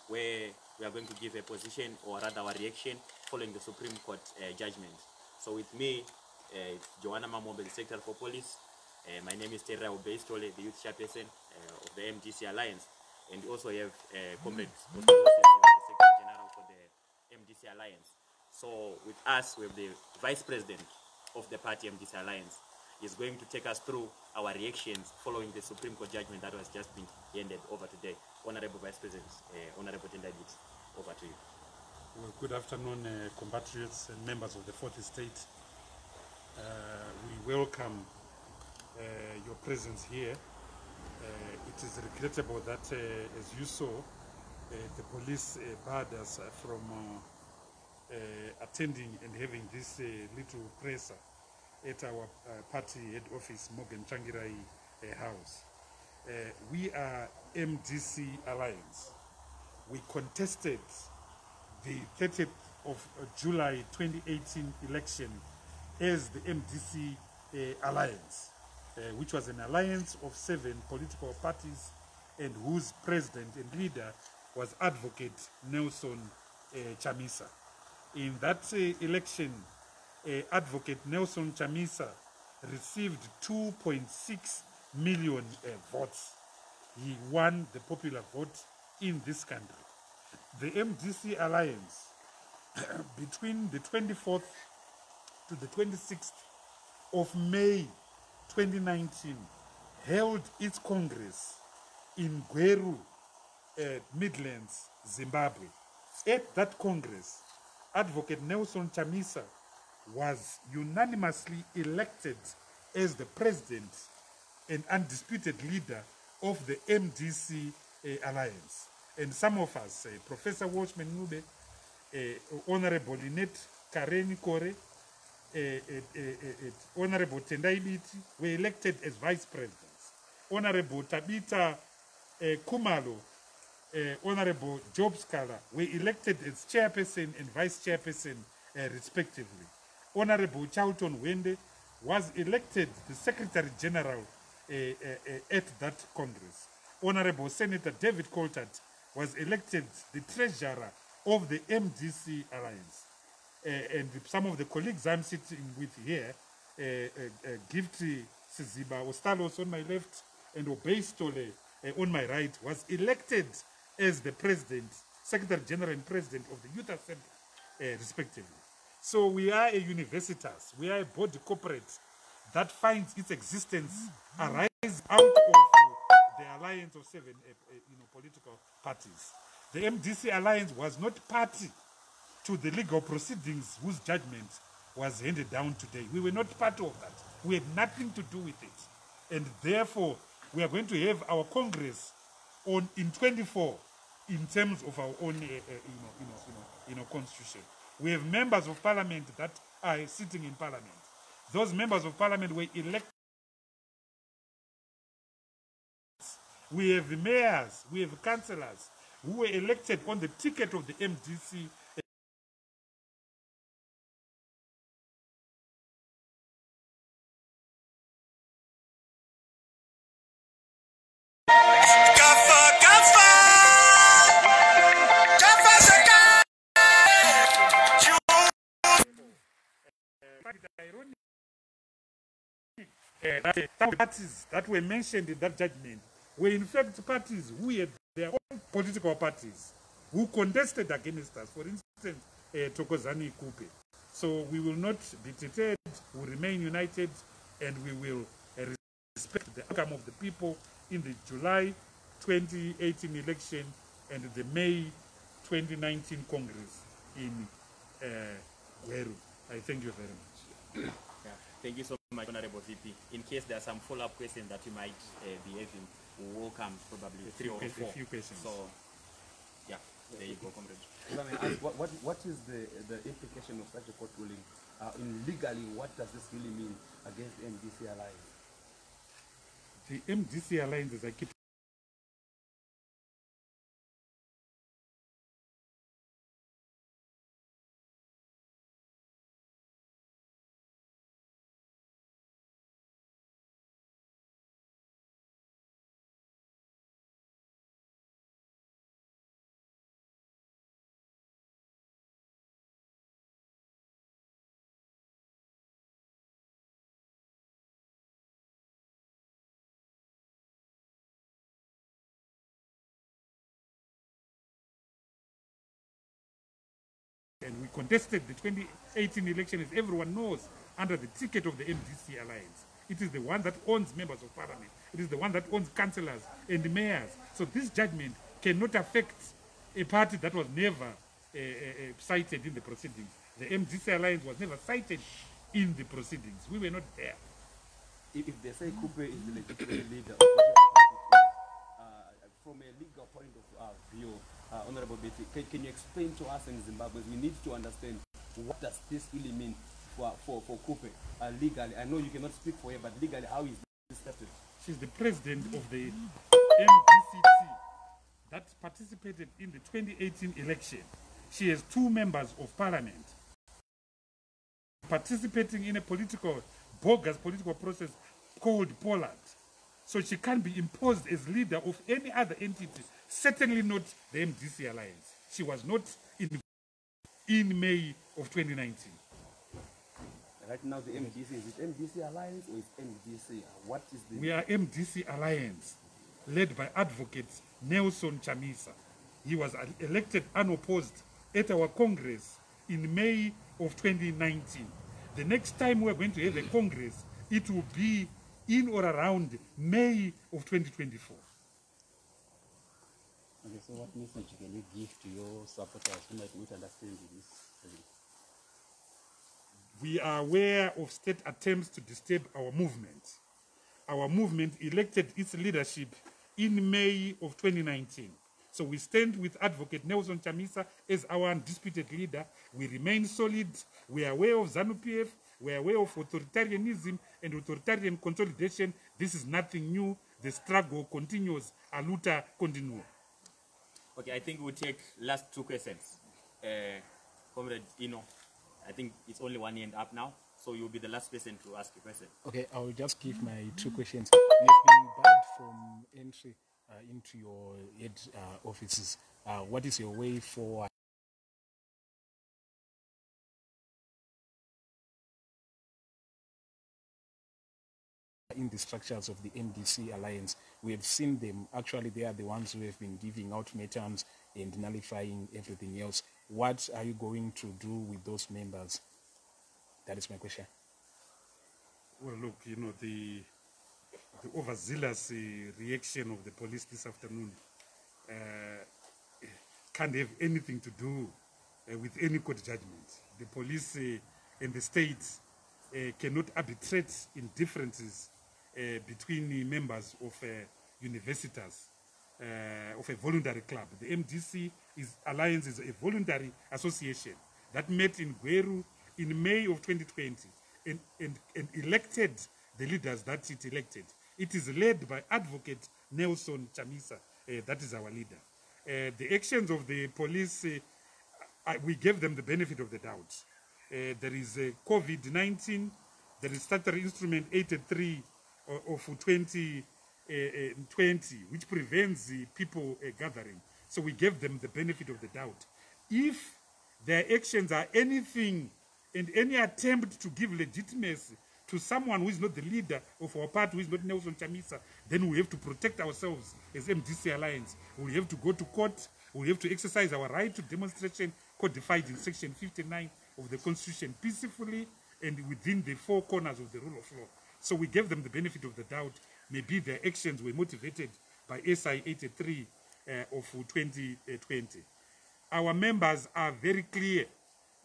where we are going to give a position, or rather our reaction, following the Supreme Court judgment. So with me, Joanna Mamobe, the Secretary for Police. My name is Tendai Biti, the Youth Chairperson of the MDC Alliance. And we also have Comrade the Secretary General for the MDC Alliance. So with us, we have the Vice President of the party MDC Alliance. Is going to take us through our reactions following the Supreme Court judgment that has just been handed over today. Honorable Vice President, Honorable Tendai Biti, over to you. Well, good afternoon, compatriots and members of the Fourth Estate. We welcome your presence here. It is regrettable that, as you saw, the police barred us from attending and having this little presser at our party head office, Morgan Changirai House. We are MDC Alliance. We contested the 30th of July 2018 election as the MDC Alliance, which was an alliance of 7 political parties and whose president and leader was Advocate Nelson Chamisa. In that election, Advocate Nelson Chamisa received 2.6 million votes. He won the popular vote in this country. The MDC Alliance, between the 24th to the 26th of May 2019, held its Congress in Gweru, Midlands, Zimbabwe. At that Congress, Advocate Nelson Chamisa was unanimously elected as the president and undisputed leader of the MDC Alliance. And some of us, Professor Walshman Nube, Honorable Lynette Kareni Kore, Honorable Tendai Biti, were elected as vice presidents. Honorable Tabita Kumalo, Honorable Job Scala were elected as chairperson and vice chairperson, respectively. Honorable Charlton Wende was elected the Secretary General at that Congress. Honorable Senator David Coltart was elected the Treasurer of the MDC Alliance. And some of the colleagues I'm sitting with here, Gifty Siziba Ostalos on my left and Obeistole on my right, was elected as the President, Secretary General and President of the Youth Assembly, respectively. So we are a universitas, we are a body corporate that finds its existence arise out of the alliance of 7 political parties. The MDC Alliance was not party to the legal proceedings whose judgment was handed down today. We were not part of that. We had nothing to do with it. And therefore, we are going to have our Congress in 24 in terms of our own constitution. We have members of parliament that are sitting in parliament. Those members of parliament were elected. We have mayors, we have councillors who were elected on the ticket of the MDC. Some parties that were mentioned in that judgment were in fact parties who had their own political parties who contested against us. For instance, Tokozani Kupe. So we will not be deterred, we will remain united, and we will respect the outcome of the people in the July 2018 election and the May 2019 Congress in Gweru. I thank you very much. Yeah. Thank you so much, Honorable VP. In case there are some follow-up questions that you might be having, we will come probably 3 or 4. A few questions. So, yeah, there you go, comrade. Let me ask, what is the implication of such a court ruling? Legally, what does this really mean against the MDC Alliance? The MDC Alliance, as I keep contested the 2018 election, as everyone knows, under the ticket of the MDC alliance. It is the one that owns members of parliament. It is the one that owns councillors and mayors. So this judgment cannot affect a party that was never cited in the proceedings. The MDC alliance was never cited in the proceedings. We were not there. If they say Coupe is the legitimate leader of whichever party it is, from a legal point of view, Honorable Biti, can you explain to us in Zimbabwe? We need to understand what does this really mean for Coupe legally. I know you cannot speak for her, but legally, how is this started? She's the president of the MDCT that participated in the 2018 election. She has 2 members of parliament participating in a bogus political process called Poland. So she can't be imposed as leader of any other entity, certainly not the MDC alliance. She was not in May of 2019. Right now, the MDC, is it MDC alliance or is MDC? What is the... We are MDC alliance, led by Advocate Nelson Chamisa. He was elected unopposed at our Congress in May of 2019. The next time we're going to have a Congress, it will be in or around May of 2024. Okay, so what message can you give to your supporters who might not understand this? We are aware of state attempts to disturb our movement. Our movement elected its leadership in May of 2019. So we stand with Advocate Nelson Chamisa as our undisputed leader. We remain solid. We are aware of ZANU-PF. We are aware of authoritarianism and authoritarian consolidation. This is nothing new. The struggle continues. A luta continua. Okay, I think we'll take last 2 questions. Comrade Ino, I think it's only 1 hand up now, so you'll be the last person to ask a question. Okay, I will just give my 2 questions. You have been barred from entry into your head offices. What is your way forward in the structures of the MDC alliance? We have seen them. Actually, they are the ones who have been giving ultimatums and nullifying everything else. What are you going to do with those members? That is my question. Well, look, you know, the overzealous reaction of the police this afternoon can't have anything to do with any court judgment. The police and the state cannot arbitrate in differences between members of universities, of a voluntary club. The MDC Alliance is a voluntary association that met in Gweru in May of 2020 and elected the leaders that it elected. It is led by Advocate Nelson Chamisa. That is our leader. The actions of the police, we gave them the benefit of the doubt. There is COVID-19, there is Statutory Instrument 83 of 2020, which prevents people gathering. So we gave them the benefit of the doubt. If their actions are anything and any attempt to give legitimacy to someone who is not the leader of our party, who is not Nelson Chamisa, then we have to protect ourselves as MDC Alliance. We have to go to court. We have to exercise our right to demonstration codified in Section 59 of the Constitution peacefully and within the 4 corners of the rule of law. So we gave them the benefit of the doubt. Maybe their actions were motivated by SI 83 of 2020. Our members are very clear,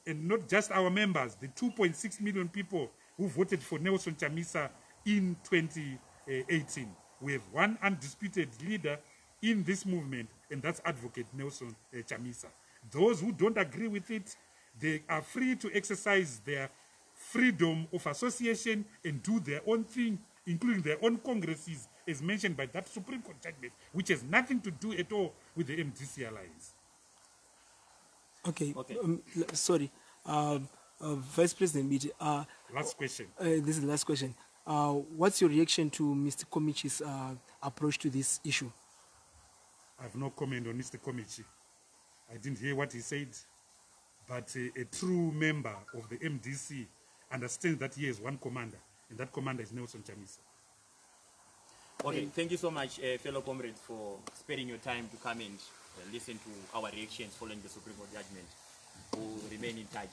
and not just our members, the 2.6 million people who voted for Nelson Chamisa in 2018. We have one undisputed leader in this movement, and that's Advocate Nelson Chamisa. Those who don't agree with it, they are free to exercise their freedom of association and do their own thing, including their own congresses, as mentioned by that Supreme Court judgment, which has nothing to do at all with the MDC Alliance. Okay. Sorry. Vice President Biti. Last question. This is the last question. What's your reaction to Mr. Komichi's approach to this issue? I have no comment on Mr. Komichi. I didn't hear what he said, but a true member of the MDC understands that he has one commander, and that commander is Nelson Chamisa. Okay, thank you so much, fellow comrades, for sparing your time to come and listen to our reactions following the Supreme Court judgment. we'll remain in touch.